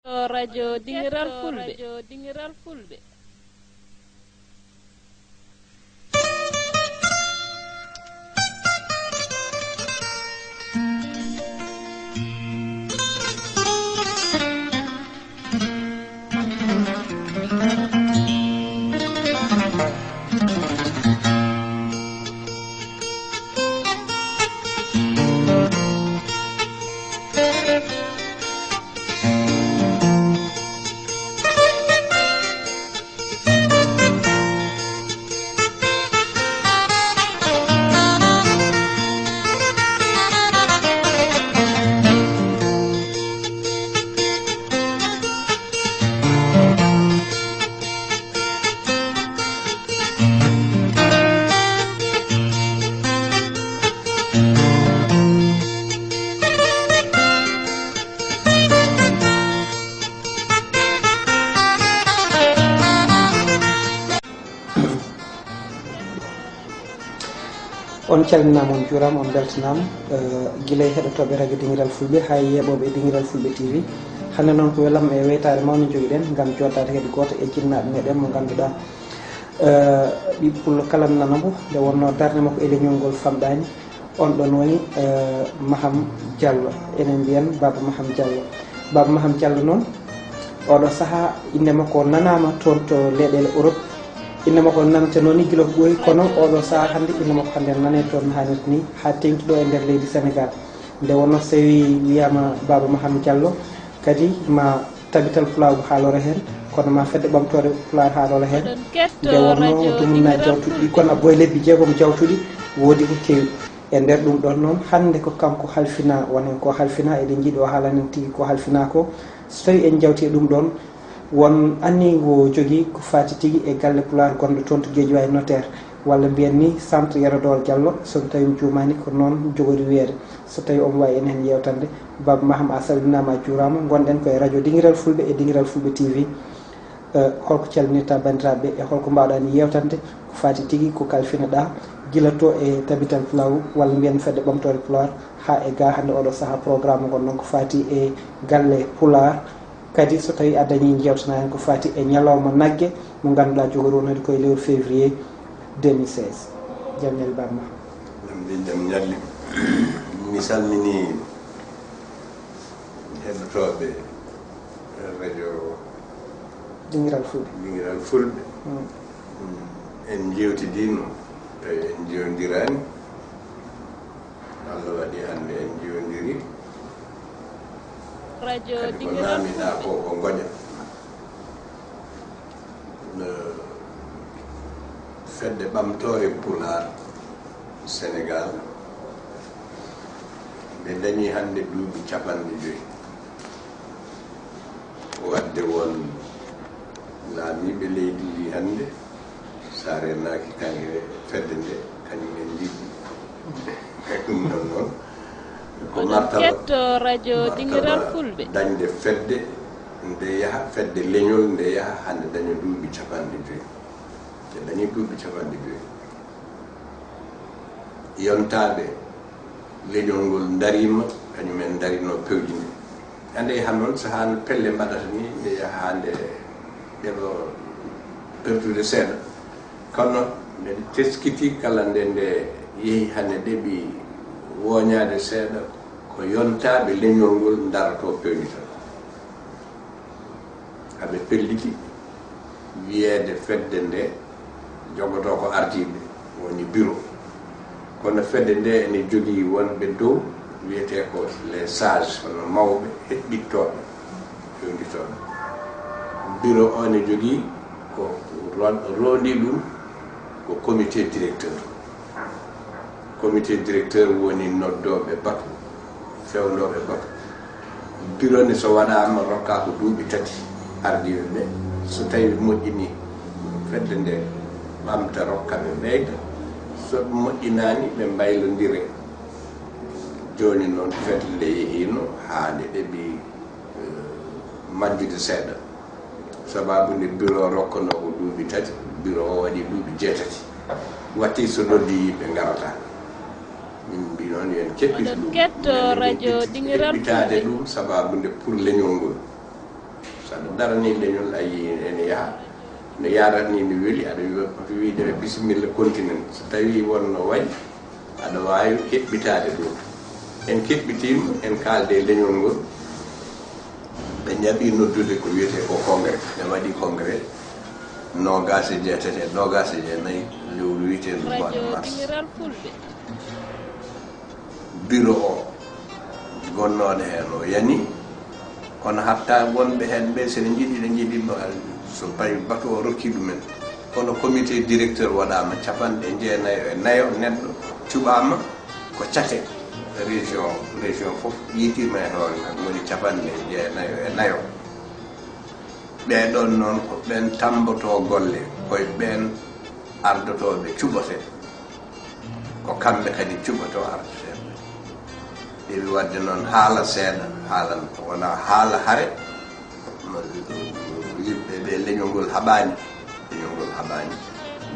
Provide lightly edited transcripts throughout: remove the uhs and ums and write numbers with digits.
Radio Dingiral Fulbe. On calminama on juurama on beltanama guilay heɗotoɓe radio Dingiral Fulbe ha yeɓoɓe Dingiral Fulbe TV hande noon ko welam e weytare mawde joguiɗen gam joddade kadi goto e jinnaɓe meɗen mo ganduɗa ɓiɓɓullo kala nanamo nde wonno darde makko e leñol ngol famɗani on ɗon woni Maham JALLO enen mbiyen Baba Maham JALLO. Baba Maham JALLO noon oɗo saaha inde makko nanama toon to leyɗele Europe, inde makko nanate noon ni guila ko ɓooyi kono oɗo saaha hande inde makko hande nane toon hannirta ni ha tengti ɗo e nder leydi Sénégal. Nde wonno so tawi wiyama Baba Maham JALLO kadi ma Tabital Pulaagu haalore hen, kono ma fedde ɓamtore Pulaar haalore hen. Nde wonno dumunnaji jawtuɗi kono a boye lebbi jeegom jawtuɗi woodi ko kewi e nder ɗum ɗon noon hande ko kanko halfina wonen ko halfina eɗen jiiɗi o haalanen tigui ko halfina ko. So tawi en jawti ɗum ɗon won anni wo jogui ko fati tigui e Galle Pulaar gonɗo toon to Guédiawaye notaire, walla mbiyen ni centre Yero Dooro JALLO so tawi mi jumani ko noon jogori wiyede. So tawi omo wawi en hen yewtande. Baba Maham a salminama a juurama, gonɗen koye radio Dingiral Fulbe e Dingiral Fulbe TV. Holko calminirta bandiraɓe e holko mbawɗani yewtande ko fati tigui ko kalfinaɗa guila to e Tabital Pulaagu walla mbiyen fedde ɓamtore Pulaar ha e ga hande oɗo saaha programme gon noon ko fati e Galle Pulaar. Kadi so tawi a dañi jewtana hen ko fati e ñalawma naggue mo ganduɗa jogori wonade koye lewru février 2016. jaam ñalli Baba Maham. Jaam ñalli. Mi salmini heɗotoɓe radio Dingiral Fulbe. Dingiral Fulbe. En jewtidino tawi en jewdirani. Allah waɗi hande en jewdiri. Radio kadi ko Dingiral naamiɗa ko ko goƴa fedde ɓamtore Pulaar Sénégal ɓe dañi hande duuɓi 50 wadde won laamiɓe leydi ndi hande sa renaki kanke fedde nde kañum en jiɗɗi ɗum ɗon noon ko martaba Radio Dingiral Fulbe dañde fedde nde yaha fedde leñol nde yaha hande daña duuɓi 50 te dañi duuɓi 50 yontaɓe leñol ngol darima kañumen darino pewji ndi hande han noon sahano pelle mbaɗata ni nde yaha hande ɗeɗo pertude seeɗa kono nde teskiti kala nde nde yeehi hande ɗeɓi woñade seeɗa ko yontaɓe leñol ngol darato pewɗi tan haɓe pelliti wiyeede fedde nde jogoto ko ardiɓe woni bureau, kono fedde nde ene jogii wonɓe dow wiyete ko les sages hono mawɓe heɓɓittoɓe pewnditoɓe. Bureau o ne jogii ko rondi ɗum ko comité directeur. Comité directeur woni noddoɓe batu fewnoɓe batu. Bureau ne so waɗama rokka ko duuɓi 3 ardiɓe ɓe, so tawi moƴƴini fedde nde ɓamta rokka ɓe ɓeyda, so moƴƴinani ɓe mbaylodire. Joni noon fedde nde yehino ha nde ɗeɓi majjude seeɗa, sababu nde bureau rokkano ko duuɓi 3, bureau o waɗi duuɓi 6 watti so noddi yimɓe garata. Min mbi noon yen keɓɓita ɗum radio Dingiral keɓɓitade ɗum sababu nde pour leñol ngol saɗa darani leñol ayi ene yaha no yaratni no weeli aɗa wiide bisimilla continent so tawi wonno waɗi aɗa wawi heɓɓitade ɗum en keɓɓitima en kalde leñol ngol ɓe jaɓi noddude ko wiyete ko congrès ɓe waɗi congrès nogas e jeetati e nogas e jeenayyi lewru wiyetedu mois de mars bureau o gonnoɗo hen o yani kono hatta wonɓe hen ɓe sene jiiɗino so tawi bato o rokki ɗumen kono comité directeur waɗama capanɗe jeenayyo e nayo neɗɗo cuɓama ko cate région fof yiitima e hoore tan woni capanɗe jeenayyo e nayo ɓeɗon noon ko ɓen tamboto golle koye ɓen ardotoɓe cuɓote ko kamɓe kadi cuɓoto ardoteɓe ɗeɓi wadde noon haala seeɗa haalan wona haala haare yimɓe ɓe leñol ngol haɓani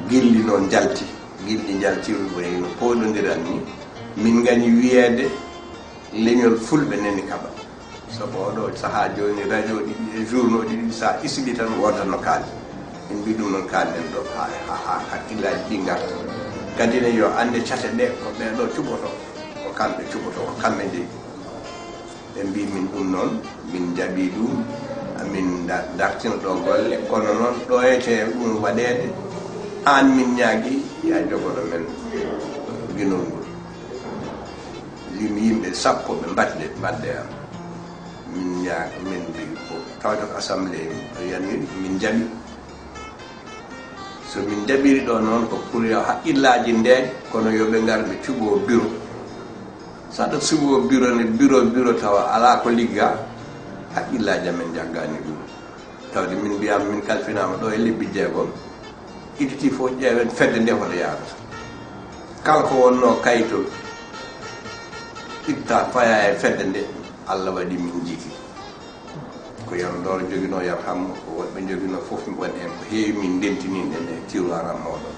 gilli noon jalti wayno poɗodiran ni min gañi wiyede leñol fulɓe neni kaɓa sabu oɗo saaha joni radio ɗiɗi e journaux ɗiɗi sa isli tan wodanno kalde min mbi ɗum noon kalden ɗo ha hakkillaji ɗi garta gadine yo ande cate ɗe ko ɓeɗo cuɓoto ko kamɓe cuɓoto ko kamɓe jeeyi ɓe mbi min ɗum noon min jaɓi ɗum min dartina ɗo golle kono noon ɗo ete ɗum waɗede an min ñaagui ya jogoɗo men ginol ngol yimɓe sappo ɓe mbadde am min ñaag min mbi ko tawde ko assemblée yani min jaɓi so min jaɓiri ɗo noon ko pour yo haqqillaji ndeeƴ kono yoɓe ngar ɓe cuɓo bureau saɗa suɓo bureau ne bureau tawa ala ko ligga haqqillaji amen jaggani ɗum tawde min mbiyama min kalfinama ɗo e lebbi jeegom iditi fof ƴeewen fedde nde hoɗo yarata kala ko wonno kayitol itta faya e fedde nde Allah waɗi min jiiki ko Yero Dooro jogino yarhammo ko woɓɓe jogino fof woni hen ko heewi min ndentiniɗen e tiroir am oɗon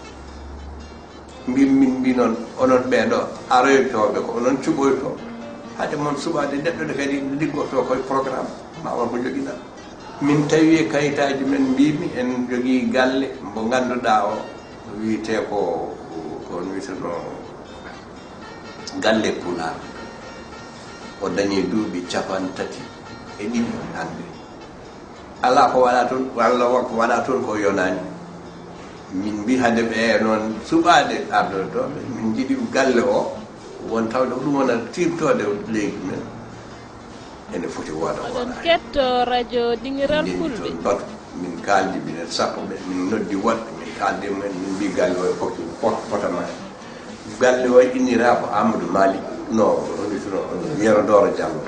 min mbi noon onon ɓeɗo aroytoɓe ko onon cuɓoyto haade moon suɓade neɗɗode kadi liggoto koye programme ma won ko joguiɗa min tawi kayitaji men mbimi en jogui galle mo ganduɗa o wiyete ko wiyeteno Galle Pulaar o dañi duuɓi 33 hande ala ko waɗa toon walla ko waɗa toon ko yonani min mbi hade ɓe noon suɓade ardotoɓe min jiiɗi galle o won tawde ko ɗum wona tirtode leydi men ene foti woda oɗon ketto radio Dingiral Fulbe batu min kaldi minen sappo ɓe min noddi woɗɓe min kaldi mumen min mbi galle o foti fotama galle o innira ko Amadou Malik no Yero Dooro Jallo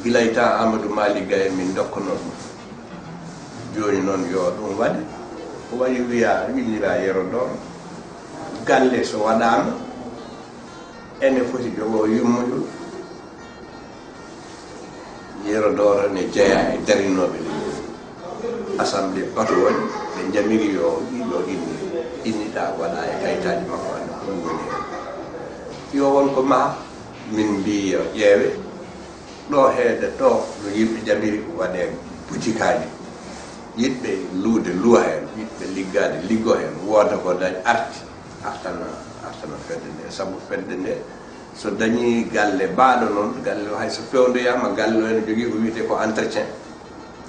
gilay ta Amadou Malik Gaye min dokkono ɗum joni noon yo ɗum waɗe ko waɗi wiya innira Yero Dooro galle so waɗama ene foti jogo yummoƴol Yero Dooro ne jeeya e darinoɓe leñol assemblée bato woni ɓe jamiri yo innita waɗa e kayitaji makko ane ɗum woni hen yo won ko ma min mbi yo ƴeewe ɗo heede ɗo no yimɓe jamiri waɗe butikaji yiɗɓe luude luwa hen yiɗɓe liggade liggo hen wooda ko dañ artana fedde nde saabu fedde nde so dañi galle baaɗo noon galle o hayso fewdoyama galle o ene jogui ko wiyete ko entretien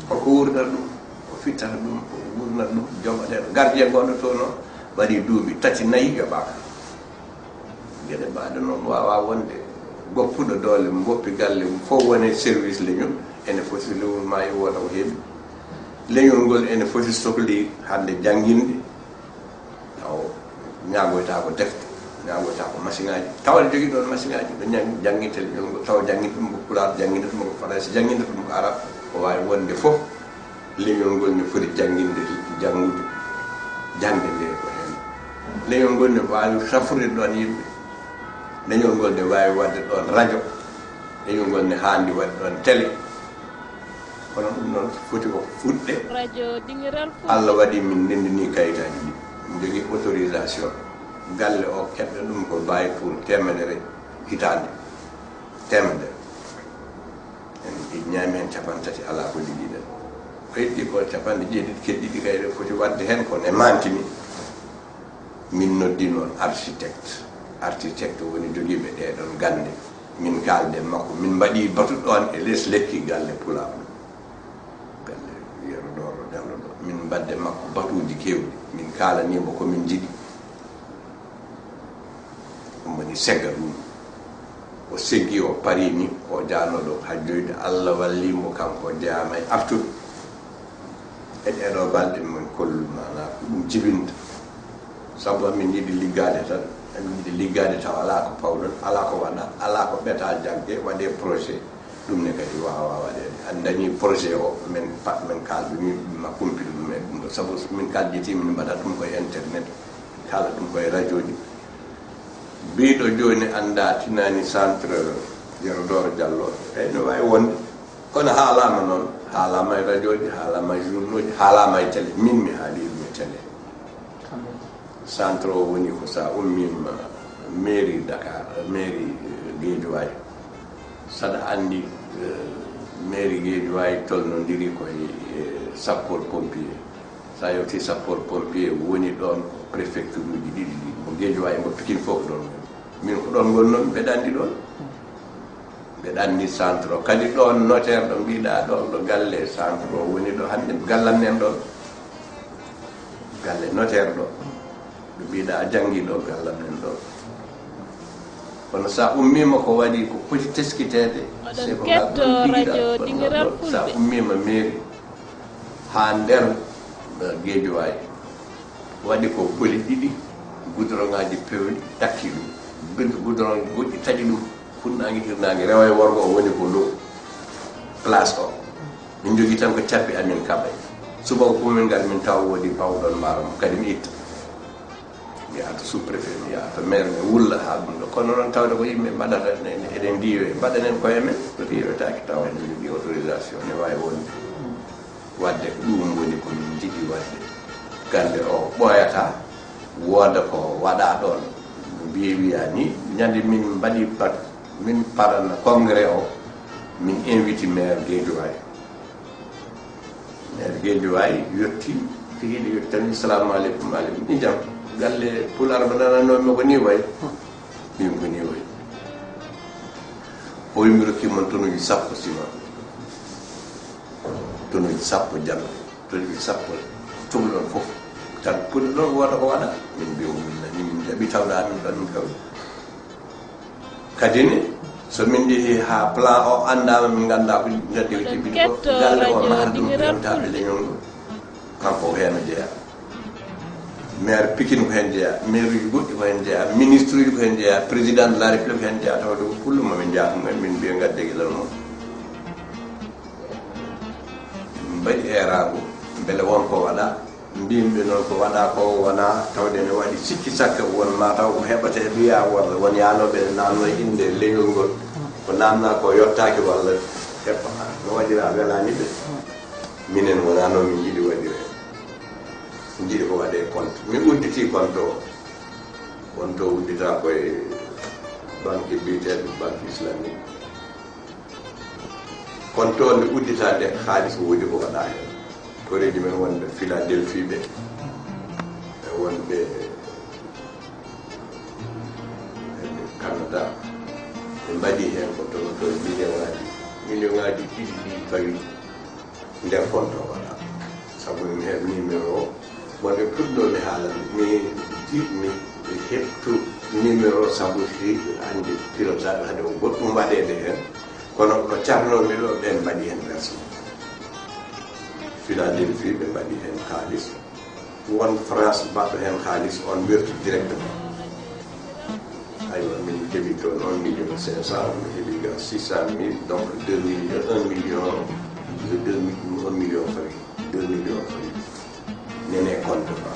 koko wurnata ɗum ko fittata ɗum ko wurnata ɗum jogoɗeɗo gardien goɗɗo to noon waɗi duuɓi 3 4 yoɓaka gueɗe baaɗo noon wawa wonde goppuɗo doole goppi galle fof wone service leñol ene foti lewru ma e woda ko heeɓi leñol ngol ene foti sohli hande jangguinde taw ñagoyta ko defte ñagoyta ko machine aji tawde jogui ɗon machine aji ɗo jangguinte leñol ngol taw jangguinte ɗum ko pulaar jangguinte ɗum ko français jangguinte ɗum ko arabe ko wawi wonde fof leñol ngol ne foti jangude jangde nde ko hen leñol ngol ne wawi safrude ɗon yimɓe leñol ngol ne wawi wadde ɗon radio leñol ngol ne handi waɗde ɗon télé kono ɗum noon foti ko fuɗɗe radio Dingiral Fulbe Allah waɗi min ndendini kayitaji ɗi min jogui autorisation galle o keɓɓe ɗum ko bawi pour temedere hitande temedere en ñaami hen 33 ala ko liggiɗen heddi ko capanɗe jeeɗiɗi keɗɗiɗi kayre foti wadde hen ko ne mantini min noddi noon architecte woni jogiiɓe ɗeɗon gande min kalde makko min mbaɗi batuɗon e less lekki Galle Pulaar galle Yero Dooro JALLO ɗo min mbadde makko batuuji kewɗi min kalanimo komin jiɗi ɗum woni segga ɗum o seggi o parini o jaano ɗo ha joyde Allah wallimo kanko jeyama e artude e ɗeɗo balɗe min kollu mana ko ɗum jibinta sabu min yiɗi liggade tan min yiɗi liggade taw ala ko pawɗon ala ko waɗa ala ko ɓeta jagge waɗe projet ɗum ne kadi wawa waɗede an dañi projet o min kalɓe ma kumpiɗo ɗum e ɗum ɗo sabu min kaljiti min mbaɗa ɗum koye internet kala ɗum koye radio ji biɗo joni anda tinani centre Yero Dooro JALLO eyyi no wawi wonde kono haalama noon haalama e radio ji haalama e journaux ji haalama e télé min mi haali ɗum e télé centre o woni ko sa ummima mairie Dakar mairie Guédiawaye saɗa andi mairie Guédiawaye tolnodiri koye sapeur pompier sa yewti sapeur pompier woni ɗon ko préfecture uji ɗiɗi ɗi mo Guédiawaye mo Pikine fof ɗon min ko ɗon gonnomi mbeɗa andi ɗon mbeɗa andi centre o kadi ɗon notaire ɗo mbiɗa ɗon ɗo galle centre o woni ɗo hande gallam nen ɗon galle notaire ɗo ɗo mbiɗa janggi ɗo gallam nen ɗon kono sa ummima ko waɗi ko foti teskitede oɗon ketto radio Dingiral Fulbe sa ummima mairie ha nder Guédiawaye waɗi ko boli ɗiɗi goudron ngaji pewɗi takki ɗum bintu goudron goƴƴi taƴi ɗum funnangi hirnangi rewa e worgo o woni ko ɗo place o min jogui tan ko cabbi amin kaɓay subaka ko min ngal min taw woodi bawɗon maaro kadi mi itta mi yaha to sous préfet mi yaha to maire mi wulla ha ɗum ɗo kono noon tawde ko yimɓe mbaɗata eɗen diwe mbaɗanen koye men to riwetaki taw en jogui autorisation ne wawi wonde wadde ɗum woni ko min jiɗi wadde gande o ɓoyata wooda ko waɗa ɗon mbiya ni ñande min mbaɗi bat min parana congrès o min invite maire Guédiawaye yetti tihiɗi yetti tan assalamu aleykum aleykum ni jaam Galle Pulaar mo nananomi ko ni way min ko ni way o wimi rokkimon tonuji sappo sima tonuji sappo jamma tonuji sappo tumɗon fof tan puɗɗo ɗon wooda ko waɗa min mbiwo min nani min jaɓi tawɗa min ɗon min kawi kadi ne so min jeehi ha plan o andama min ganda ko gadde tibi ko galle o mahar ɗum yontaɓe leñol ngol kanko ko hen jeeya maire Pikine ko hen jeeya maire uji goɗɗi ko hen jeeya ministre uji ko hen jeeya président de la république ko hen jeeya tawde ko pullo mamin jeeya ɗum en min mbiya gadde guilal noon min mbaɗi erago beele wonko waɗa mbimɓe noon ko waɗa ko wona tawde ne waɗi sikki sakka won ma taw ko heɓate mbiya walla won yanoɓe ne namno inde leñol ngol ko namna ko yottaki walla heɓa no waɗira welani ɓe minen wona noon min jiiɗi waɗire min jiiɗi ko waɗe compte min udditi compte o compte o uddita koye banque mbiteɗo banque islamique compte o nde uddita de haalis ko woodi ko waɗa hen koreji men wonɓe Philadelphie ɓe e wonɓe Canada ɓe mbaɗi hen ko tono to million ngaji ɗiɗi ɗi fawi nder compte o waɗa sabu mi heɓ numéro o wonɓe puɗɗoɓe haalande mi heɓtu numéro sabu si hande pilotaɓe hade o goɗɗum waɗede hen kono ɗo carnomi ɗo ɓen mbaɗi hen versement Philadelphie ɓe mbaɗi hen haalis won France mbaɗɗo hen haalis on wertu directement aywa min heeɓi toon 1 million 500 mi heeɓi ga 600 000 donc 2 millions 1 million 1 million fawi 2 millions fawi nene compte ma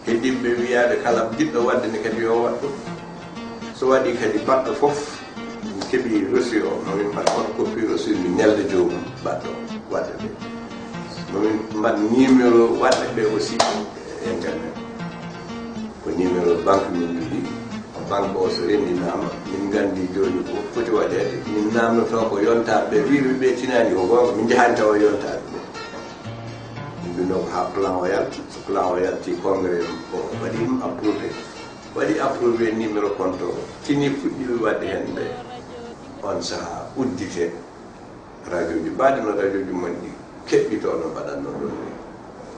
heddiɓe wiyaɓe kala jiɗɗo wadde ne kadi yo waɗɗo so waɗi kadi baɗɗo foof mi keeɓi reçu o nomin mbaɗ photocopie reçu mi ñelde jomum baɗɗo waɗde ɓe nomin mbaɗ numéro waɗɓe ɓe aussi internet ko numéro banque min jogui banque o so rendinama min gandi joni ko foti waɗede min namnoto ko yontaɓe wiɓe ɓe tinani ko gonga min jahani tawa yontaɓe ɓe ha plan o yalti so plan o yalti congrès o waɗi ɗum approuvé waɗi approuvé numéro compte o tini fuɗɗiɓe wadde hen ɓe on saha uddite radio ji mbaɗi no radio ji mon ɗi keɓɓitono mbaɗatno ɗon ni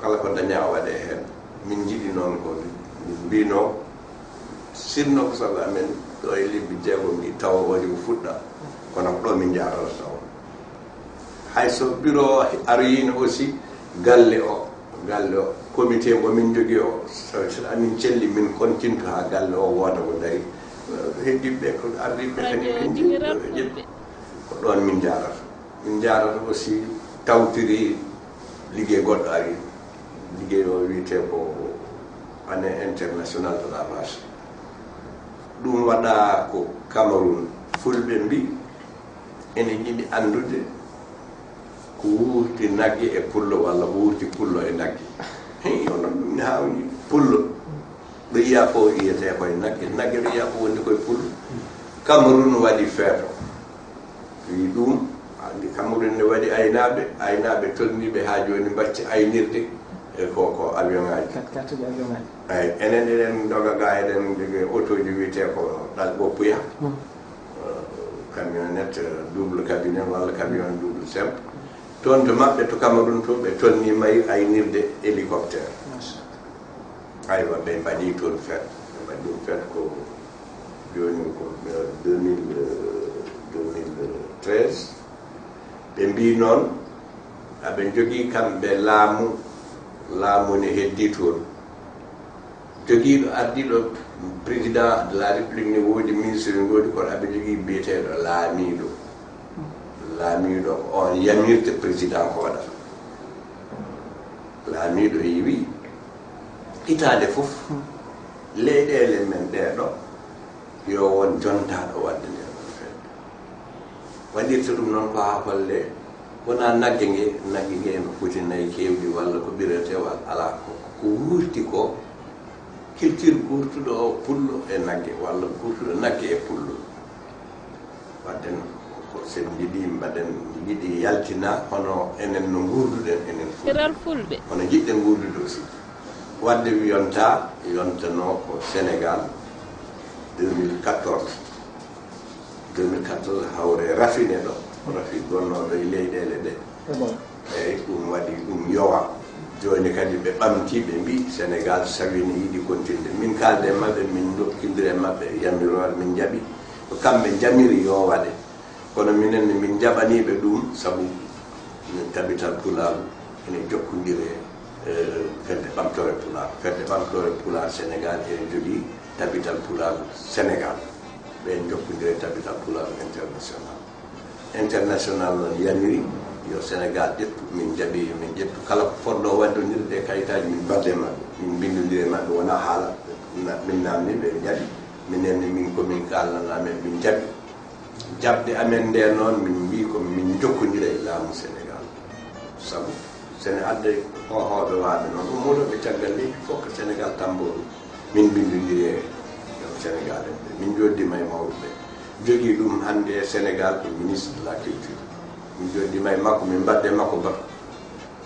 kala ko daña waɗe hen min jiɗi noon ko min mbino sinno ko sago amen ɗo e lebbi jeegom ɗi tawa waɗi ko fuɗɗa kono ko ɗo min jarata taw hayso bureau aroyino aussi galle o comité mo min jogui o so amin celli min kontinto ha galle o woda ko dari heddiɓe ko ardiɓe kadi min jeɓɓi ko ɗon min jarata aussi tawtiri liggey goɗɗo ari liggey o wiyete ko année international de la vache ɗum waɗa ko Cameroun fulɓe mbi ene yiɗi andude ko wuurti nagge e pullo walla ko wuurti pullo e nagge ono ɗum ne hawni pullo ɗo yiya ko yiyete koye nagge ɗo yiya ko woni koye pullo Cameroun waɗi feeto wi ɗum andi Cameroun ne waɗi aynaɓe tolniɓe ha joni bacci aynirde e ko avion ngaji ay enen eɗen doga ga eɗen jogue auto ji wiyete ko ɗal ɓoppuya camionnette double cabine walla camion double simple toon to maɓɓe to Cameroun to ɓe tolnima aynirde hélicoptère aywa ɓe mbaɗi toon fête ɓe mbaɗi ɗum fête ko joni ko 2013 ɓe mbi noon aɓe jogui kamɓe laamu ne heddi toon joguiɗo ardiɗo président de la république ne woodi ministre ne woodi kono aɓe jogui biyeteɗo laamiɗo ko on yamirte président ko waɗata laamiɗo wi hitande fof leyɗele men ɗeɗo yo won jontaɗo wadde nden ɗon feere waɗirta ɗum noon ko ha holle wona nagge nge no foti nayi kewɗi walla ko ɓirete walla ala ko wurti ko culture gurtuɗo o pullo e nagge walla gurtuɗo nagge e pullo wadden ko sen jiɗi yaltina hono enen no gurduɗen enen fulɓe hono jiɗɗen gurdude aussi wadde yontano ko Sénégal 2014 hawre rafine ɗo rafi gonnoɗo e leyɗele ɗe eyyi ɗum waɗi ɗum yowa joni kadi ɓe ɓamti ɓe mbi Sénégal sawini yiɗi continde min kalde mabɓe min dokkidire mabɓe yamirore min jaaɓi ko kamɓe jamiri yo waɗe kono minenne min jaɓaniɓe ɗum saabu min tabital pulaagu ene jokkodire fedde ɓamtore pulaar Sénégal ene jogui tabital pulaagu Sénégal ɓen jokkodire tabital pulaagu international noon yamiri yo Sénégal ƴettu min ƴettu kala ko fonno waddondirde kayitaji min badde mabɓe min bindodire mabɓe wona haala min namni ɓe jaɓi minenne min komin kalnanamen min jaɓi jabde amen nde noon min mbi ko min jokkodira e laamu Sénégal saabu sene adde hohoɓe waɓe noon ummotoɓe caggal leydi fof ko Sénégal tambo min bindodiri yo Sénégal en ɓe min joddima e mawɓe jogui ɗum hande e Sénégal ko ministre de la culture min joddima e makko min mbadde makko bato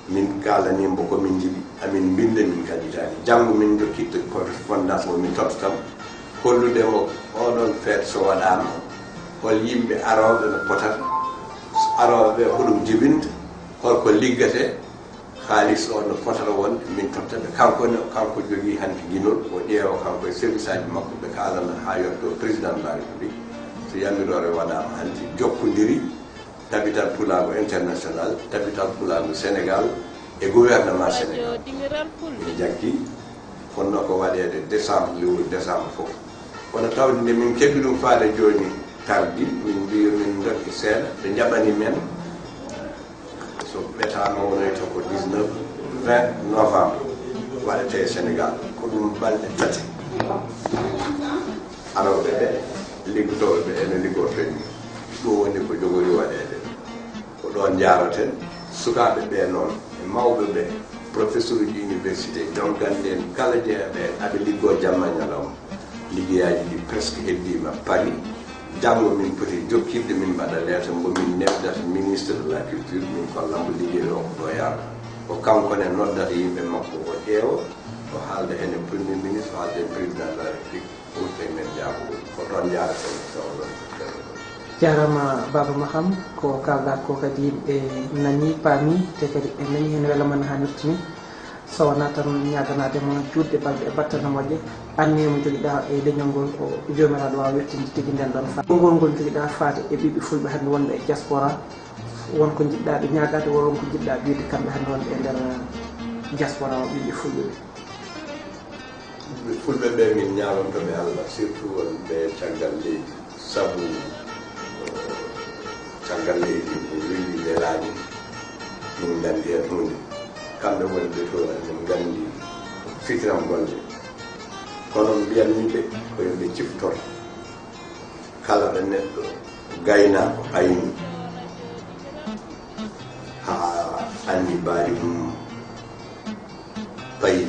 min kalanimbo komin jiiɗi amin binde min kanditani janggo min jokkitte fondation o min tottotamo holludemo oɗon feet so waɗama hol yimɓe aroɓe no potata aroɓe hoɗum jibinta holko liggate haalis o no potata wonde min tottaɓe kanko jogui hanki guinol o ƴeewa kanko e service aji makko ɓe kalana ha yetto président de la république so yamirore waɗama hanti jokkodiri tabital pulaagu international tabital pulaagu Sénégal e gouvernement Sénégal ene jaggi fonno ko waɗede lewru décembre fof kono tawde nde min keɓi ɗum faade joni tardi min mbiyo min dokki seeɗa ɓe jaɓani men so ɓetama wonoyta ko 19-20 novembre waɗete e Sénégal ko ɗum balɗe tati arowɓe ɓe liggotoɓe ɓe ene liggotoñi ɗum woni ko jogori waɗede ko ɗon jaroten sukaɓe ɓe noon e mawɓe ɓe professeur uji université jonganden kala jeeɓe aɓe liggo jamma ñalawma liggeyaji ɗi presque heddima Paris janggo min poti jokkirde min mbaɗa lettre mbo min nebdata ministre de la culture min kollambo liggey o ko ɗo yaata ko kanko ne noddata yimɓe makko o ƴeewa o haalda ene premier ministre o haalda e président de la république ɓurte men jaabugol ko toon jaaraten sowɗon jarama Baba Maham ko kalɗa ko kadi yimɓe nani paami te kadi ɓe nani hen weela man hannirta ni so wona tan ñaganadema juutde balɗe e battana moƴƴe anni mo joguiɗa e leñol ngol ko jomiraɗo wawa wettinde tigui nden ɗon fa ngol ngol joguiɗa faade e ɓiɓɓe fulɓe hannde wonɓe e diaspora wonko jiɗɗa ɓe ñagade wonko jiɗɗa wiide kamɓe hannde wonɓe e nder diaspora o ɓiɓɓe fulɓe ɓe fulɓe ɓe min ñagontoɓe Allah surtout wonɓe caggal leydi saabu caggal leydi ko weeli welani min gandi hen hunde kamɓe wonɓe toon min gandi fitiram golle kono mbiyanmiɓe ko yoɓe ciftor kala ɗo neɗɗo gaynako ayni ha andi baari mum payi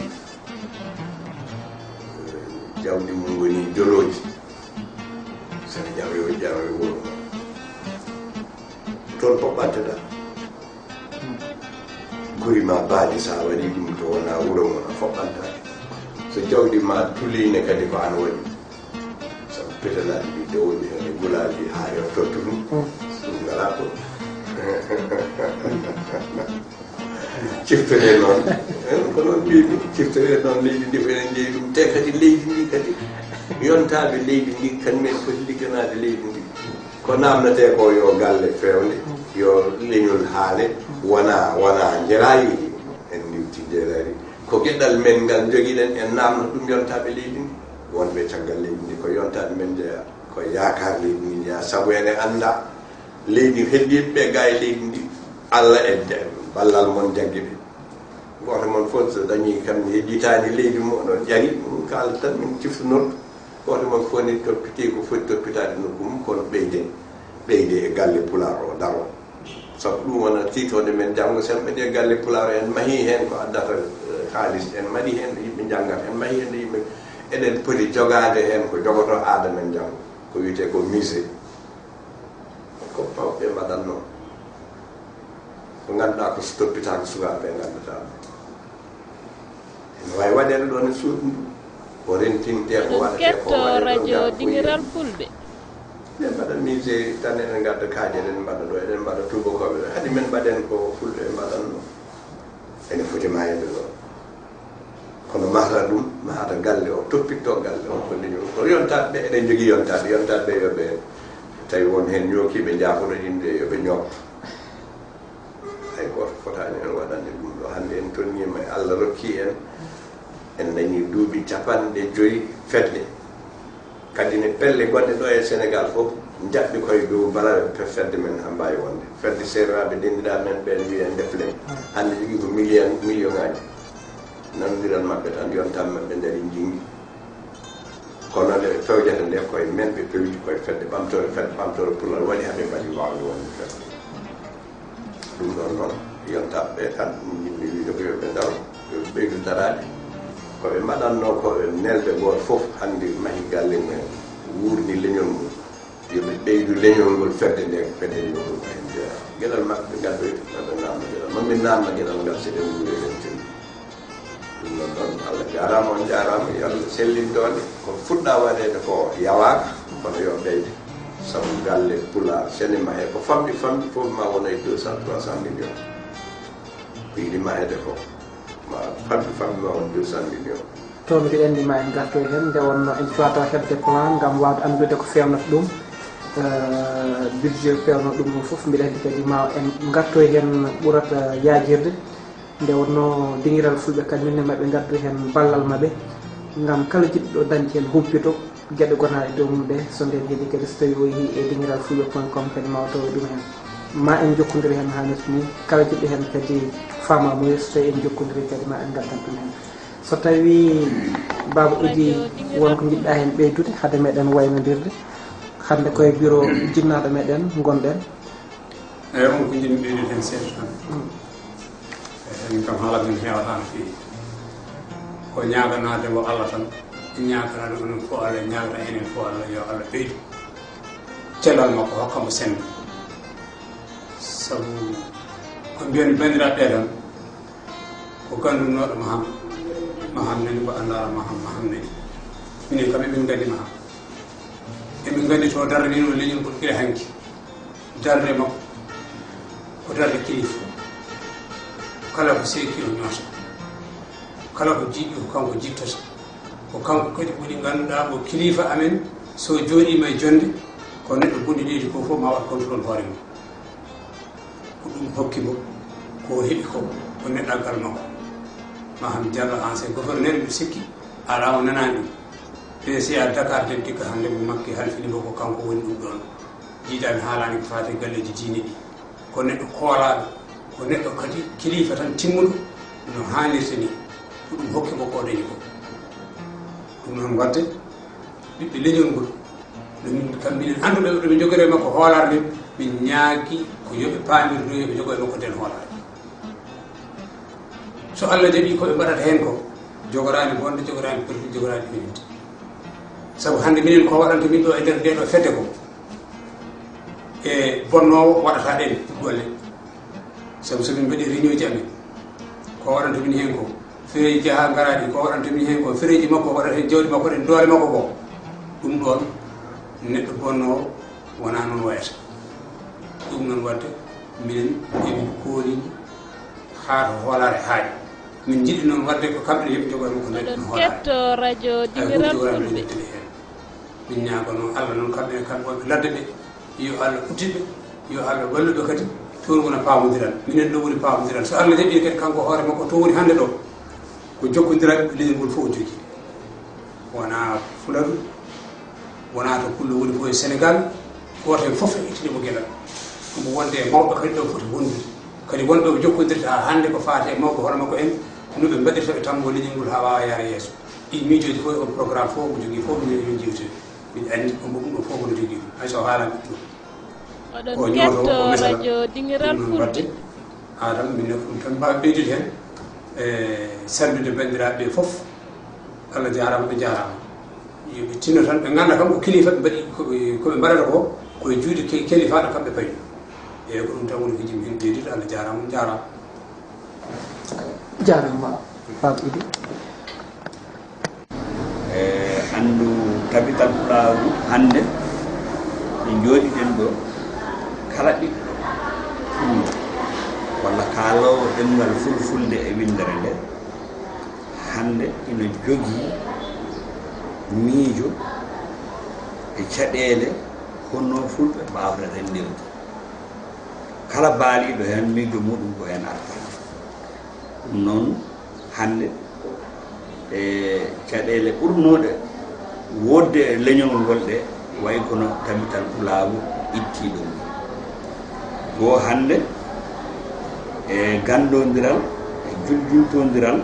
jawdi mum woni joloji sene jawe wuro toon poɓɓanteɗa guri ma baali sa waɗi ɗum to wona wuro mon a foɓɓantake so jawdi ma tuline kadi ko an waɗi sabu petalaɗi ɗi dowɗi ene gulaji ha yottoto ɗum ɗum ngala ko ciftore noon ko noon mbimi ciftore noon leydi ndi ko enen jeeyi ɗum te kadi leydi ndi kadi yontaɓe leydi ndi kañumen foti ligganade leydi ndi ko namdete ko yo galle fewde yo leñol haale wona jerayiɗi en ndiwti jerari ko gueɗɗal men ngal joguiɗen en namno ɗum yontaɓe leydi ndi wonɓe caggal leydi ndi ko yontaɓe men jeeya ko yakar leydi ndi jeeya saabu ene anda leydi heddiɓe ga e leydi ndi Allah e ballal mon jagguiɓe goto mon fof so dañi kam hedditani leydi mo no ƴari ɗum kalata tan min ciftanor goto mon fof ni toppiti ko foti toppitade nokku mum kono ɓeyde e Galle Pulaar o daro sabu ɗum wona titode men janggo sen ɓeɗe Galle Pulaar en mahi hen ko addata haalis en maɗi hen ɗo yimɓe janggata en mahi hen ɗo yimɓe eɗen poti jogade hen ko jogoto aada men janggo ko wiyete ko musée ko pawɓe mbaɗatno ko ganduɗa ko so toppitako sukaɓe gandata ene wawi waɗede ɗon e suudu ndu ko rentinte ko waɗete ko radio Dingiral Fulbe ɓe mbaɗa musée tan enen gadda kaaje eɗen mbaɗa ɗo eɗen mbaɗa tubakoɓe ɗo haade men mbaɗen ko fulɓe mbaɗanno ene foti mayede ɗo kono mahata ɗum mahata galle o toppitto galle o ko leñol ko yontaɓe ɓe eɗen jogui yontaɓe ɓe yoɓe tawi won hen ñookiɓe jaafono inde yoɓe ñoopto hay goto fotani en waɗande ɗum ɗo hande en tonnima e Allah rokki en dañi duuɓi 50 fedde kadi ne pelle gonɗe ɗo e Sénégal fof jaɓɓi koye dow balaɓe fedde men ha mbawi wonde fedde serraɓe dendiɗa men ɓen wiye deflen hande jogui ko million ngaji nanodiran mabɓe tan yontan mabɓe daari jinggi kono nde fewjata nde koye men ɓe pewji koye fedde ɓamtore pulal waɗi haɓe mbaɗi wawde wonde fedde ɗum ɗon noon yontaɓe tan yimɓe wiide ko yoɓe daro yoɓe ɓeydu darade koɓe mbaɗanno ko nelde goto fof hande mahi galle mumen wurni leñol mum yoɓe ɓeydu leñol ngol fedde nde fedde ngol ko hen jeeya gueɗal mabɓe gaddoyde ɓe namna gueɗal mamin namna gueɗal ngal seɗen wuuri eɗen tenni ɗum ɗon noon Allah jarama on jarama yo Allah sellindode ko fuɗɗa waɗede ko yawaka kono yo ɓeyde saabu Galle Pulaar sene mahe ko famɗi fof ma wona e 200-300 millions ko yiɗi mahede ko ma famɗi ma wona 200 millions to mbiɗa andi ma en gartoy hen nde wonno en cuwata hebde plan gam wawde andude ko fewnata ɗum budget pewno ɗum ɗum fof mbiɗa andi kadi ma en gartoy hen ɓurata yajirde nde wonno Dingiral Fulɓe kañumne maɓe gaddu hen ballal maɓe gam kala jiɗɗo dañde hen humpito gueɗe gonaɗe dow mum ɗe so nden heedi kadi so tawi o yeehi e dingiralfulɓe.com kadi ma tawa ɗum hen ma en jokkodiri hen hannirta ni kala jiɗɗo hen kadi famamuya so tawi en jokkodiri kadi ma en gaddan ɗum hen so tawi Baba Idi wonko jiɗɗa hen ɓeydude haade meɗen waynodirde hande koye bureau jinnaɗo meɗen gonɗen eyi on ko jiɗmi ɓeydude hen seeɗa tan min kam haala min hewata no fewi ko ñaganade mo Allah tan ñaganade onon fof Allah ñagata enen fof Allah yo Allah ɓeydu celal makko hokkamo sembe sabu ko mbiyani bandiraɓe tan ko gandunoɗo maham nani ko andara maham nani minen kam emin gandi maham emin gandi to darde ni no leñol ko gila hanki darde makko ko darde kilifa kala ko seki o ñoota kala ko jiiɗi ko kanko jittata ko kanko kadi woni ganduɗa ko kilifa amen so jooɗima e jonde ko neɗɗo bunɗi ɗiɗi ko fof ma waɗ contrôle hoore mum ko ɗum hokki mo ko heɓi ko neɗɗagal makko Maham Jallo ancien gouverneur mbi sikki ala o nanani ɗum PCA Dakar den tigga hande mo makki halfinimo ko kanko woni ɗum ɗon jiiɗami haalani ko fate galleji diine ɗi ko neɗɗo koolaɗo ko neɗɗo kadi kilifa tan timmuɗo no hannirta ni ko ɗum hokki mo ko dañi ko ɗum noon wadde ɓiɓɓe leñol ngol ɗumin kam minen annduɓe ɗoɓe jogori makko hoolare ɓe min ñaagui ko yoɓe paamirno yoɓe jogori makko nden hoolare so Allah jaɓi koɓe mbaɗata hen ko jogorani bonde jogorani perdi jogorani fininde saabu hande minen ko waɗanta min ɗo e nder nde ɗo fedde ko e bonnowo waɗata ɗen golle saabu somin mbaɗi réunion ji amen ko waɗanta min hen ko fereji jaaha garaɗi ko waɗanta min hen ko fereji makko waɗata hen jawdi makko ɗen doole makko ko ɗum ɗon neɗɗo bonnowo wona noon wayata ɗum noon wadde minen emin koolini haa to hoolare haaɗi min jiɗi noon wadde ko kamɓe yoɓe jogori ko neɗɗo ketto radio Dingiral Fulbe min ñaagono Allah noon kamɓe wonɓe ladde ɓe yo Allah uddiɓe yo Allah walluɓe kadi toon wona paamodiral minen ɗo woni paamodiral so Allah jaɓi kadi kanko hoore makko to woni hannde ɗo ko jokkodiral leñol ngol fof o jogui wona Fularu wona to Pullo woni fof e Sénégal goto hen fof e ittinimo gueɗal omo wonde e mawɓe kadi ɗo foti wondude kadi wonɗo ɓe jokkodirta ha hannde ko faate e mawɓe hoore makko en no ɓe mbaɗirta ɓe tammo leñol ngol ha wawa yaara yeeso ɗi miijoji fof on programme fof mo jogui fof minen emin jiwtide min andi omo ɗum ɗo fof mono jogui ɗum hayso haalani ɗum oɗon ketto radio Dingiral Fulbe haatan min ɗum tan mbawi ɓeydude hen e salminde bandiraɓe ɓe foof Allah jarama ɓe jarama yoɓe tinno tan ɓe ganda kam ko kilifa ɓe mbaɗi koɓe mbaɗata ko koye juuɗe kilifaɗo kamɓe payi eyyi ko ɗum tan woni ko jimi hen ɓeydude Allah jarama jarama Pape Idi andu tabital pulaagu hande ɓe jooɗiɗen ɗo kala ɓiɗɗo fullo walla kaalowo ɗemngal fulfulde e windere nde hande ina jogii miijo e caɗeele honno fulɓe mbawta rendirde kala baaliɗo hen miijo muɗum ko hen arta ɗum noon hande e caɗeele ɓurnoɗe wodde e leñol ngol ɗe way kono tabital pulaagu itti ɗum go hande e gandodiral e juljultodiral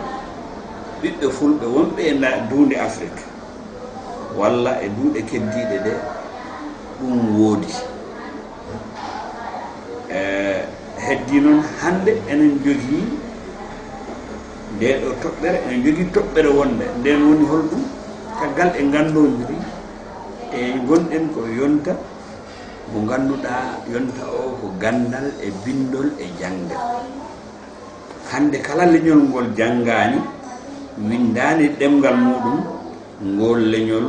ɓiɓɓe fulɓe wonɓe e duunde Afrique walla e duuɗe keddiɗe ɗe ɗum woodi heddi noon hande enen jogii nde ɗo toɓɓere enen jogii toɓɓere wonde nden woni holɗum caggal e gandodiri e gonɗen ko yonta mo ganduɗa yonta o ko gandal e bindol e jangde hande kala leñol ngol janngani windani ɗemgal muɗum ngol leñol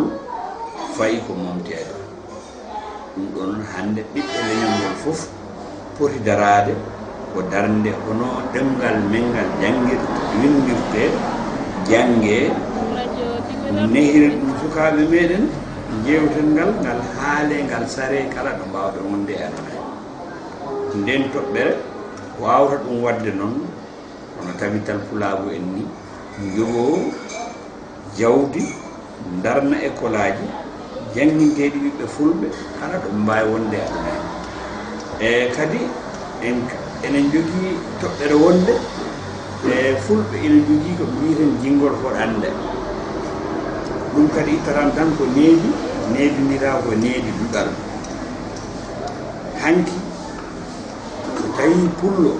fayi ko momtede ɗum ɗon hande ɓiɓɓe leñol ngol fof poti darade ko darnde hono ɗemgal mengal jangirde windirte jange nehire ɗum sukaɓe meɗen jewten ngal haale ngal sare kala ɗo mbawɓe wonde e aduna nden toɓɓere wawta ɗum wadde noon hono tabital pulaagu en ni jogo jawdi darna école aji janginteɗi ɓiɓɓe fulɓe kala ɗo mbawi wonde e aduna e kadi enen jogii toɓɓere wonde e fulɓe ene jogii ko mbiyeten jingol hoɗande ɗum kadi ittatan tan ko needinira ko needi duɗal hanki so tawi pullo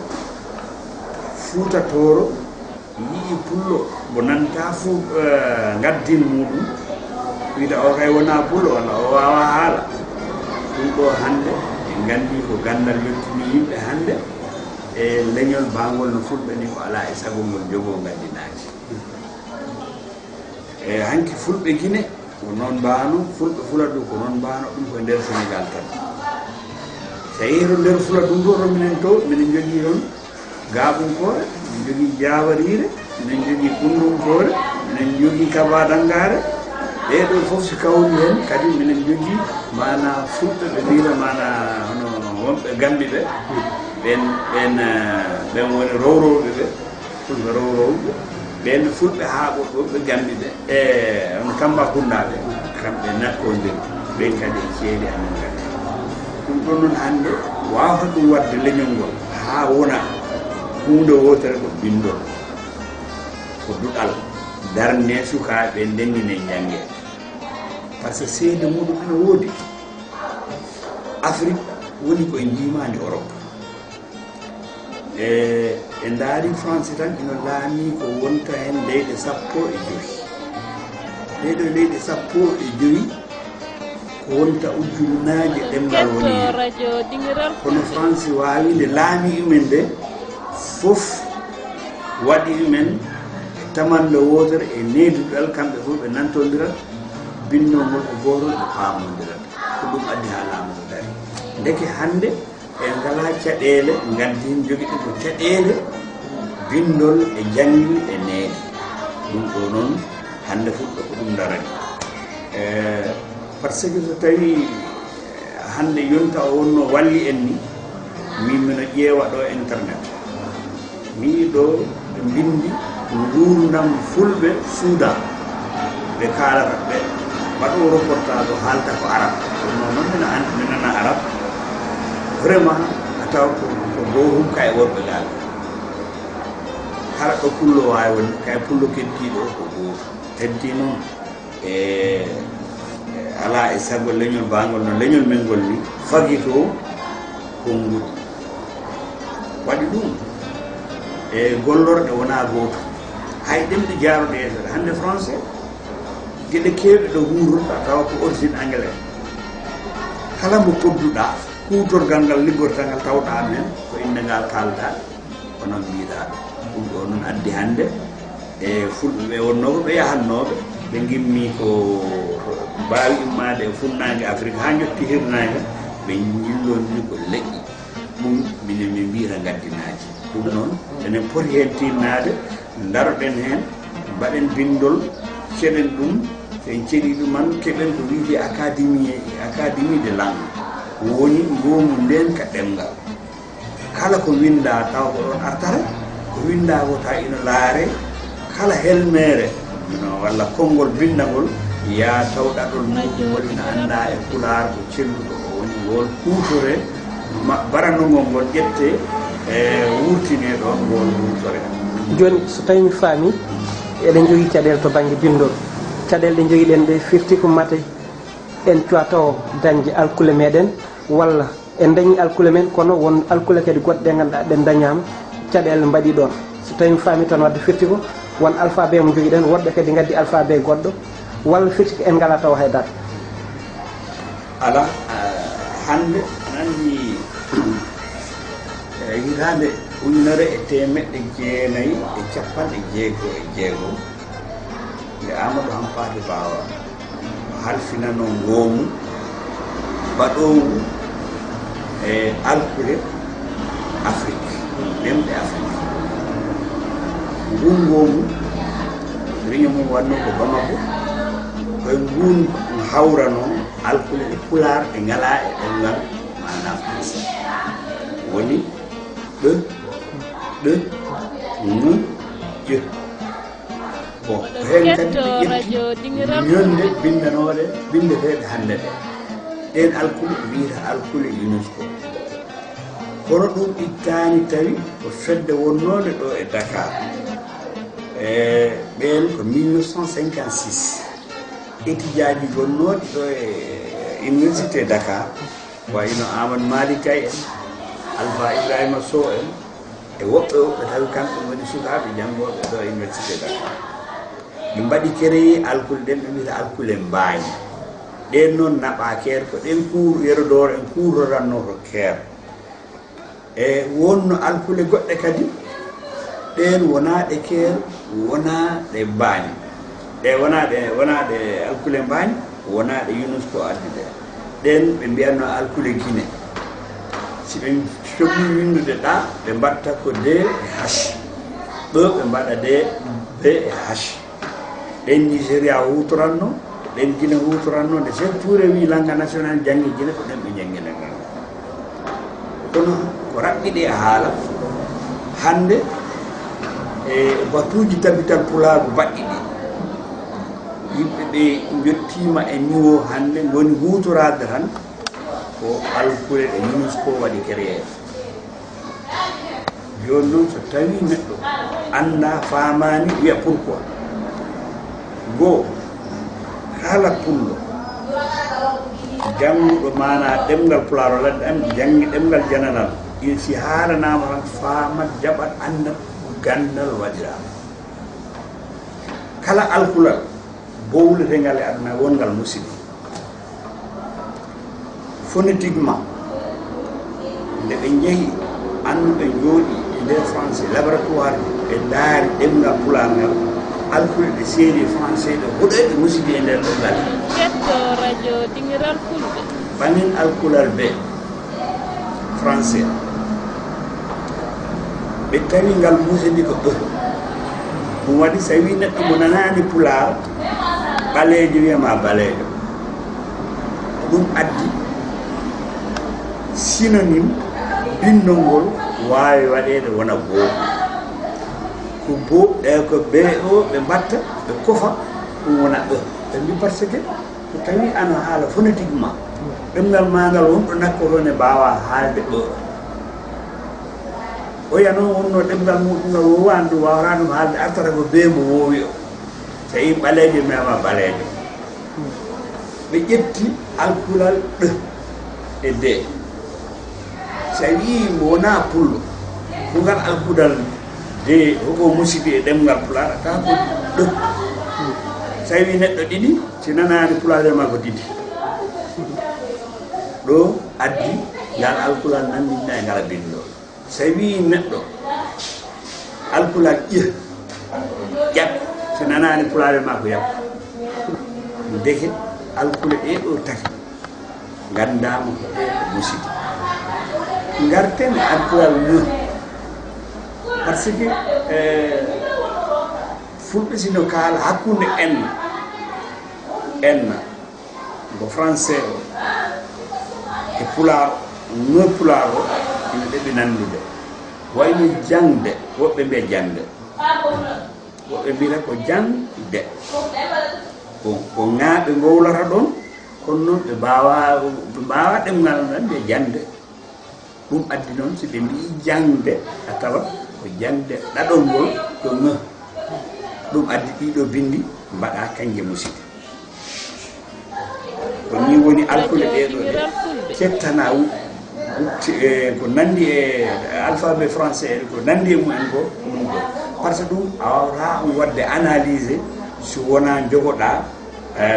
fuutatoro yii pullo mo nanta fu gaddin muɗum wiita o kay wona pullo walla o wawa haala ɗum ɗo hande en gandi ko gandal yettini yimɓe hande e leñol bangol no fulɓe ni ko ala e sago ngol jogoo gandinaji e hanki fulɓe Guinée ko noon mbaano fulɓe Fuladu ko noon mbaano ɗum koye nder Sénégal tan so yeehi nder Fuladu ɗo to minen to minen jogii ɗon gaaɓunkore minen jogii jawariire minen jogii ɓundunkore minen jogii kabadangare ɓeɗo fof so kawri hen kadi minen jogii mana fulɓe ɓe mbiyata mana hono wonɓe Gambi ɓe ɓen woni rowrowɓe ɓe fulɓe rowrowɓe ɓen fulɓe haaɓoɓe Gambi ɓe e on Tambacounda ɓe kamɓe nakkodiri ɓen kadi e ceeli amen kadi ɗum ɗon noon hannde wawata ɗum wadde leñol ngol haa wona hunde wotere ko bindol ko duɗal darne sukaaɓe ndennine jangge par ce que seede muɗum ene woodi Afrique woni koye jimani Europe e ndaari France tan ino laami ko wonta hen leyɗe 15 ɗeɗo leyɗe 15 ko wonta ujunnaje ɗemngal woni kono France wawi nde laami umen nde fof waɗi umen tamanɗo wotere e needuɗal kamɓe fof ɓe nantodirat bindol ngol ko gotol ɓe paamodirat ko ɗum addi ha laamu ngo dari ndeke hande en ngala caɗele gandin joguiɗen ko caɗele bindol e janggi e needi ɗum ɗo noon hande fuɗɗo ko ɗum darani par ce que so tawi hande yonta o wonno walli en ni min mino ƴeewa ɗo internet mi ɗo ɓe bindi gurdam fulɓe Soudan ɓe kalata ɓe mbaɗo reportage o haalta ko arab ɗum noon mi nana arab vraiment a taw ko gotum kay worɓe gal kala ɗo pullo wawi wonde kay pullo keddiɗo ko gotum heddi noon e ala e sago leñol bangol no leñol men ngol ni fagi to konngudi waɗi ɗum e gollorɗe wona goto hay ɗemɗe jaaroɗe yeesoɗe hande français gueɗe kewɗe ɗo huuroɗa tawa ko origine anglais kala mo podduɗa kuutorgal ngal liggortal ngal tawɗa men ko inde ngal kalda ko noon mbiɗa ɗum ɗo noon addi hande e fulɓe ɓe wonno ko ɓe yahannoɓe ɓe gimmi ko mbawi immade e funnague Afrique ha jotti hirnague ɓe jillodiri ko leƴƴi ɗum minen min mbiyata gaddinaji ɗum noon enen poti hen tinnade daroɗen hen mbaɗen bindol ceɗen ɗum en ceɗi ɗuman keɓen ko wiide académie de langue woni goomu nden ka ɗemgal kala ko winda taw ko ɗon artara ko winda ko ta ina laare kala helmere no walla konngol bindagol ya tawɗa ɗon muɗum woni no anda e Pulaar ko celluɗo o woni wol kuutore baranogol ngol ƴette e wurtine ɗon ngol wurtore joni so tawi mi faami eɗen jogui caɗele to banggue bindol caɗele ɗe joguiɗen ɗe firti ko mate en cuwata o dañde alkule meɗen walla en dañi alkule men kono won alkule kadi goɗɗe ɗe ganduɗa ɗen dañama caɗele mbaɗi ɗon so tawi mi faami tan wadde firti ko won alphabet mo joguiɗen woɗɓe kadi gaddi alphabet goɗɗo walla firti ko en ngala taw haydara ala hande nandi hitande ujunere e temeɗɗe jeenayyi e capanɗe jeegom e jeegom nde Amadou Hampâté Bâ halfinano ngoomu mbaɗowu e alkule Afrique lemɗe Afrique ngun ngoomu riño mum wanno ko Bamako koye ngun hawrano alkule e Pulaar ɗe ngala e ɗemngal mana français woni ɗe ƴe bon ko hen kadi ɓe ƴetti ñonde bindanoɗe bindeteɗe hande ɗe ɗen alkule wiyata alkule UNESCO kono ɗum ittani tawi ko fedde wonnode ɗo e Dakar e ɓen ko 1956 étudiaji gonnoɗi ɗo e université Dakar wayno Amadou Madi Kay en Alpha Ibrahima Sow en e woɓɓe tawi kamɓe woni sukaɓe janggoɓe ɗo e université Dakar ɓe mbaɗi créé alkule ɗen ɓe mbiyata alkule mbañi ɗen noon naɓa keer ko ɗen Yero Dooro en kuuroranno to keer e wonno alkule goɗɗe kadi ɗen wonaɗe keer wonaɗe baañi ɗe wonaɗe alkule mbaañi wonaɗe UNESCO addi ɗe ɗen ɓe mbiyatno alkule Guinée si ɓe coɓi windude ɗa ɓe mbatta ko D e H ɗo ɓe mbaɗa D B e H ɗen Nigéria hutoranno ɗen Guinée hutoranno nde Sékou Touré wi langue national janggi Guinée ko ɗen ɓe janggi langue kono ko raɓɓiɗe e haala hande e batuji tabital pulaagu baɗɗi ɗi yimɓe ɓe jottima e niveau hande goni hutorade tan ko alkule ɗe UNESCO waɗi créé joni noon so tawi neɗɗo anda famani wiya pourquoi goo haala pullo jannguɗo mana ɗemgal pulaar o ladde am janggi ɗemgal jananal si haalanama tan faamat jaɓat anda gandal waɗirama kala alkulal bowletengal e aduna wongal musiba phonétiquement nde ɓe jeehi anduɓe jooɗi e nder français laboratoire ɓe daari ɗemgal pulaar ngal alkule ɗe seedi français ɗe hoɗoyɓe musibi e nder ɗemgal ketto radio Dingiral Fulbe banin alkulal be français ɓe tawi ngal musibi ko ɗo ɗum waɗi so wi neɗɗo mo nanani pulaar ɓaleejo wiyama baleejo ɗum addi synonyme bindol ngol wawi waɗede wona boo ko boo ko be o ɓe mbatta ɓe kofa ɗum wona ɓe mbi par ce que so tawi ano haala phonétiquement ɗemgal ma ngal wonɗo nakkoto ne mbawa haalde ɓe o yano wonno ɗemgal muɗum ngal wowani ɗum wawata ɗum haalde artata ko be mo wowi o so yi ɓaleejo mema ɓaleejo ɓe ƴetti alkulal ɗe e de so wi mo wona pullo ko ngal alkudal de hoko musibi e ɗemgal pulaar ata ko ɗo so wi neɗɗo ɗiɗi si nanani pulaar ma ko ɗiɗi ɗo addi ngal alkulal nandinna e ngala bindol so wi neɗɗo alkulal ƴe ƴat so nanani pulaar ma ko yaɓ deke alkule ɗe ɗo taki gandama ko ɗe musibi garten alkulal no par ce que fulɓe sino kaala hakkunde enna ngo français o e pulaar no pulaar o ina ɗeɓi nandude wayno jangde woɓɓe mbiya jangde woɓɓe mbiyata ko jangde ko ŋaaɓe ngowlata ɗon kono noon ɓe mbawa ɗemgal nan mbiya jangde ɗum addi noon so ɓe mbi jangde a tawa ko jangde ɗaɗol ngol ko ŋa ɗum addi ɗiɗo bindi mbaɗa kanƴe musiba ko ni woni alkule ɗeɗo ɗe kettana ko nandi e alphabet français ko nandi e mumen ko ɗum ko par ce que ɗum a wawata ɗum wadde analysé so wona jogoɗa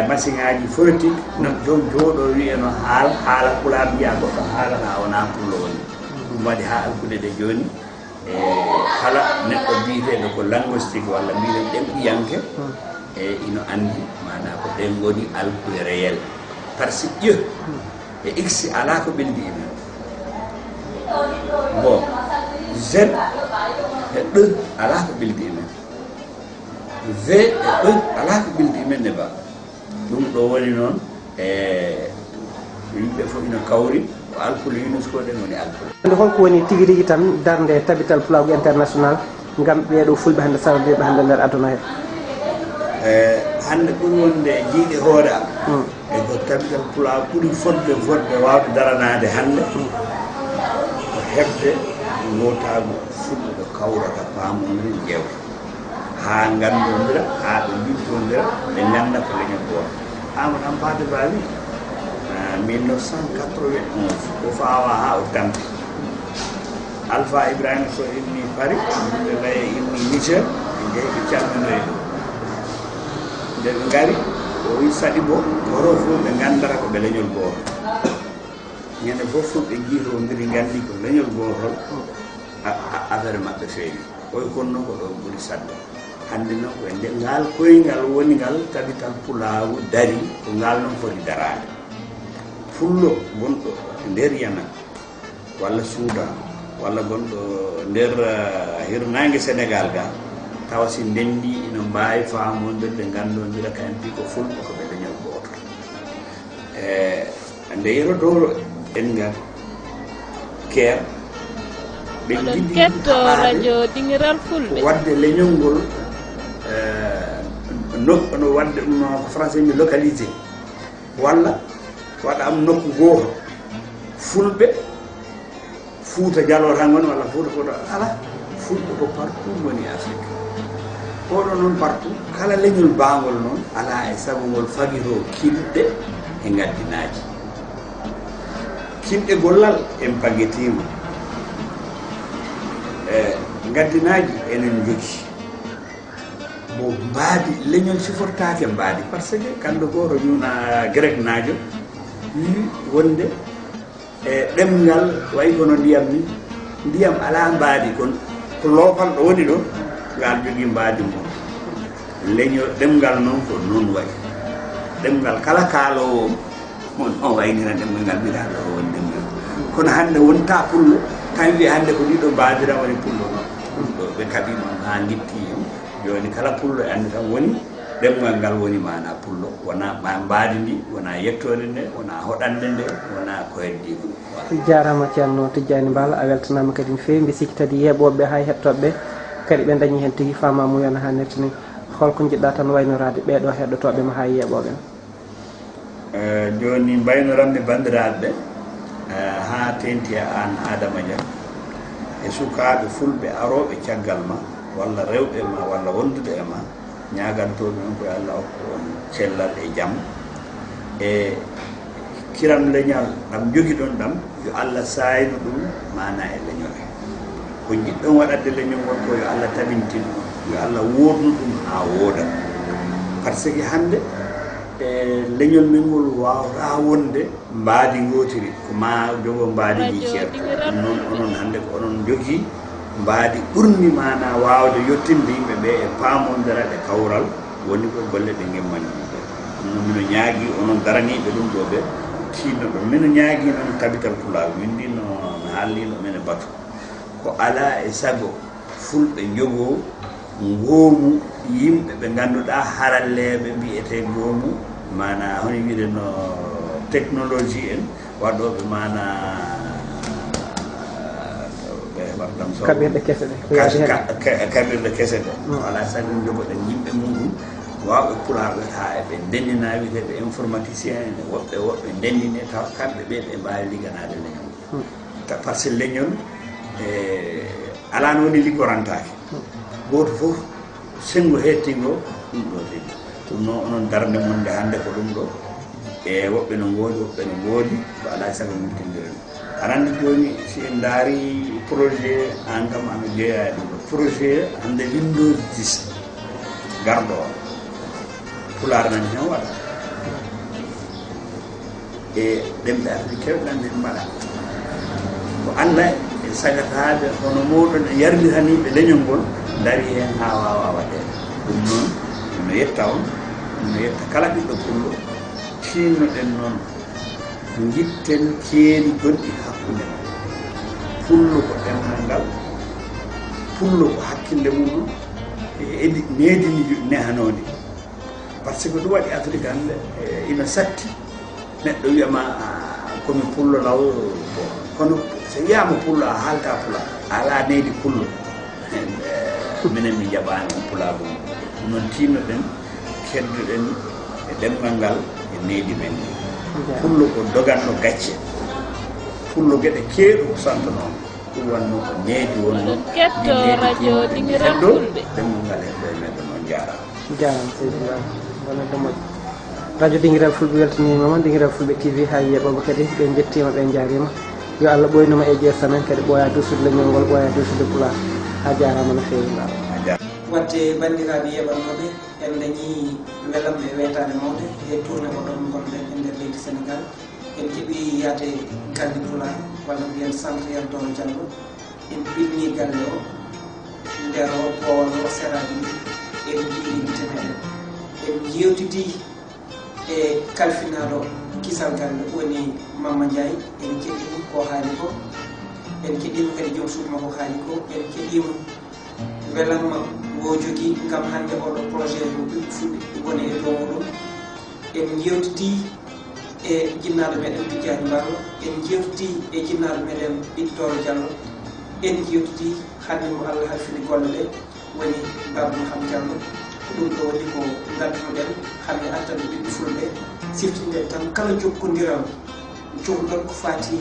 machine ngaji phonétique no jom jooɗo wiyeno haala pulaar mbiya goɗɗo haalata wona pullo woni ɗum waɗi ha alkude ɗe joni e kala neɗɗo mbiyeteɗo ko linguistique walla mbiɗen ɗemɗiyanke e ino andi mana ko ɗen goni alkude réel par ce que e x ala ko ɓeldi e men bon z e ɗe ala ko ɓeldi e men v e ɗe ala ko ɓeldi e men ne ba ɗum ɗo woni noon e yimɓe fof ina kawri ko alkule UNESCO ɗen woni alkule ande holko woni tigui rigui tan darde tabital pulaagu international gam ɓeeɗo fulɓe hande sardeɓe hande nder aduna he hande ɓuuri wonde jiiɗe hoore am e ko tabital pulaagu ɓuuri fodde wawde daranade hande ko hebde notagu fulɓe ɗo kawrata pamodiri jewta ha gandodira ha ɓe juttodira ɓe ganda ko leñol goto amadou hampade ba wi 1991 ko fawa ha o tampi alpha ibrahima so inni Paris yimɓe laye inni Niger ɓe jeehi ɓe calminoye ɗum nde ɓe gari o wi saɗi bo oto fof ɓe gandata ko ɓe leñol goto ñande fof fulɓe jiitondiri nganndi ko leñol gootol affaire maɓɓe feewi koye kono noon ko ɗon ɓuri sadde hannde noon koye nde ngal koyngal woni ngal tabital pulaagu dari ko ngal noon foti daraade fullo gonɗo nder Yamen walla Soudan walla gonɗo nder hirnaange Sénégal ga tawa si ndenndi ino mbaawi faamondirde nganndondira kayen mbi ko fulɓe ko ɓe leñol gooto nde Yero Dooro en ngar keer ɓe jiɗi ketto radio Dingiral Fulbe wadde leñol ngol no wadde ɗum ko français mi localisé walla waɗa am nokku gooto fulɓe Fuuta Jallo tan ngoni walla Fuuta koto ala fulɓe ko partout woni Afrique oɗo noon partout kala leñol baangol noon ala e sabu ngol fagiro kilɗe e ngaddinaaji kilɗe gollal en paggetiima ngaddinaaji enen jogi mo mbaadi leñol sifortaake mbaadi par ce que kamɓe gooto ñuuna grec naajo wi wonde e ɗemngal wayi kono ndiyam ni ndiyam alaa mbaadi kon ko loopal ɗo woni ɗo ngal jogii mbaadi mum leñol ɗemngal noon ko noon wayi ɗemngal kala kaaloowo on on waynira ɗemngal ngal mbiɗaa ɗo woni ɗemngal kono hannde wontaa pullo tan wiya hannde ko ɗiɗo mbaadira woni pullo noon ɗo ɓe kaɓi noon haa ngitti jooni kala pullo e anndi tan woni ɗemngal ngal woni mana pullo wona mbaadi ndi wona yettode nde wona hoɗande nde wona koyeddi jarama ceerno Tijjani Mbalo a weltanama kadi no fewi mbi sikki kadi yeeɓoɓe hay hettoɓeɓe kadi ɓe dañi hen tigui fama mumen ha nettini holko jiɗɗa tan waynorade ɓeɗo heɗotoɓe ma ha yeeɓoɓe joni mbaynoranmi bandiraɓe ha tenti an Adama Dia e sukaɓe fulɓe aroɓe caggal ma walla rewɓe ma walla wonduɓe e ma ñagantoɓe on koye Allah hokku on cellal e jaam e kiram leñal ɗam jogi ɗon ɗam yo Allah sayno ɗum mana e leñole ko jiɗɗon waɗande leñol ngol ko yo Allah tabintin yo Allah wodnu ɗum ha wooda par ce que hande leñol men ngol wawata wonde mbaadi gotiri ko ma jogo mbaadi ɗi ceerto ɗum noon onon hande ko onon jogui mbaadi ɓurni mana wawde yettinde yimɓeɓe e pamodiraɗe kawral woni ko golle ɗe gemmani ɗum noon mino ñaagui onon daraniɓe ɗum ɗo ɓe tinno ɗo mino ñaagui noon tabital pulaagu min ndi no haallino mene batu ko ala e sago fulɓe jogo goomu yimɓe ɓe ganduɗa haralleɓe mbiyete goomu mana hono wiide no technologie en waɗoɓe mana kaɓirɗe kese ɗe kaɓirɗe kese ɗe ala sago jogoɗen yimɓe muɗum wawɓe pulaarɓe ha eɓe ndendina wiiteɓe informaticien ene woɓɓe ndendine taw kamɓe ɓe ɓe mbawi ligganade leñol par ce que leñol ala no woni liggorantake goto foof sengo hettingo ɗum ɗo tigi ɗum noon onon darde mon nde hannde ko ɗum ɗo e woɓɓe no ngoodi woɓɓe no ngoodi ko ala sago mumtindiren aɗa anndi jooni si en ndaari projet an kam ano jeeya ɗum ɗo projet hannde Windows 10 garɗo o pulaar nani hen waɗa e ɗemɓe afrique kewɗan hen mbaɗa ko anda e sagataɓe hono moɗon e yarlitaniɓe leñol ngol dari hen ha wawa waɗede ɗum noon no yetta on no yetta kala ɓiɗɗo pullo tinnoɗen noon jitten keeri gonɗi hakkude pullo ko ɗemnal ngal pullo ko hakkille muɗum e needini nehanode par ce que ɗum waɗi afrique hande ina satti neɗɗo wiyama komi pullo law kono so wiyama pullo a haalta pula ala needi pullo minen mi jaɓani on pulaago ɗum noon tinnoɗen keddoɗen e ɗemgal ngal e needi men ni pullo ko doganno gacce pullo gueɗe keeɗu santo noon ɗum wanno ko needi wonno ketto radio Dingiral Fulbe ɗemgal ngal heddo e meɗen noon jarama seydi wonande moƴƴo radio Dingiral Fulbe weltanimama Dingiral Fulbe TV ha yeeɓomo kadi ɓe jettima ɓe jarima yo Allah ɓoynuma e jeesa men kadi ɓooya dusude leñol ngol ɓooya dusude pulaar ha jarama no fewi mbawa wadde bandiraɓe yeɓannoɓe en dañi welam e wetade mawde e tourné ko ɗon gonɗen e nder leydi Sénégal en keɓi yaate Galle Pulaar walla mbiyen centre Yero Dooro JALLO en pinni galle o nder o powol o seraji ɗi en jiiɗi gite meɗen en jewtidi e kalfinaɗo kisal galle woni Mamma Ndiaye en keɗimo ko haali ko en keɗimo kadi joom suudu makko haali ko en keɗimo welamma ngo jogui gam hande oɗo projet mo ɓiɓɓe fulɓe goni e dow muɗum en jewtidi e jinnaɗo meɗen Tijjani Mballo en jewtidi e jinnaɗo meɗen Dooro JALLO en jewtidi hande mo Allah halfini golle ɗe woni Baba Maham JALLO ko ɗum ɗo woni ko gandunoɗen hande artande ɓiɓɓe fulɓe siftinden tan kala jokkodiral jokkudon ko fati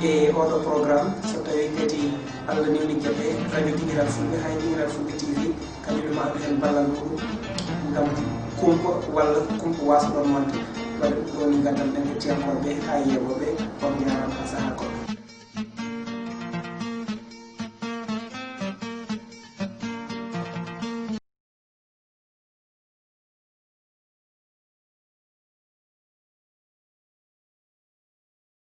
e oɗo programme so tawi kadi Allah newni jaɓe radio Dingiral Fulbe hay Dingiral Fulbe TV kañum ma hen ballal muɗum gam kumpa walla kumpa wasa ɗon wonde waɗa ɗum ɗo ni gandal ɗen ko tiyamkoɓe ha yewoɓe on jarama ha saaha goɗɗo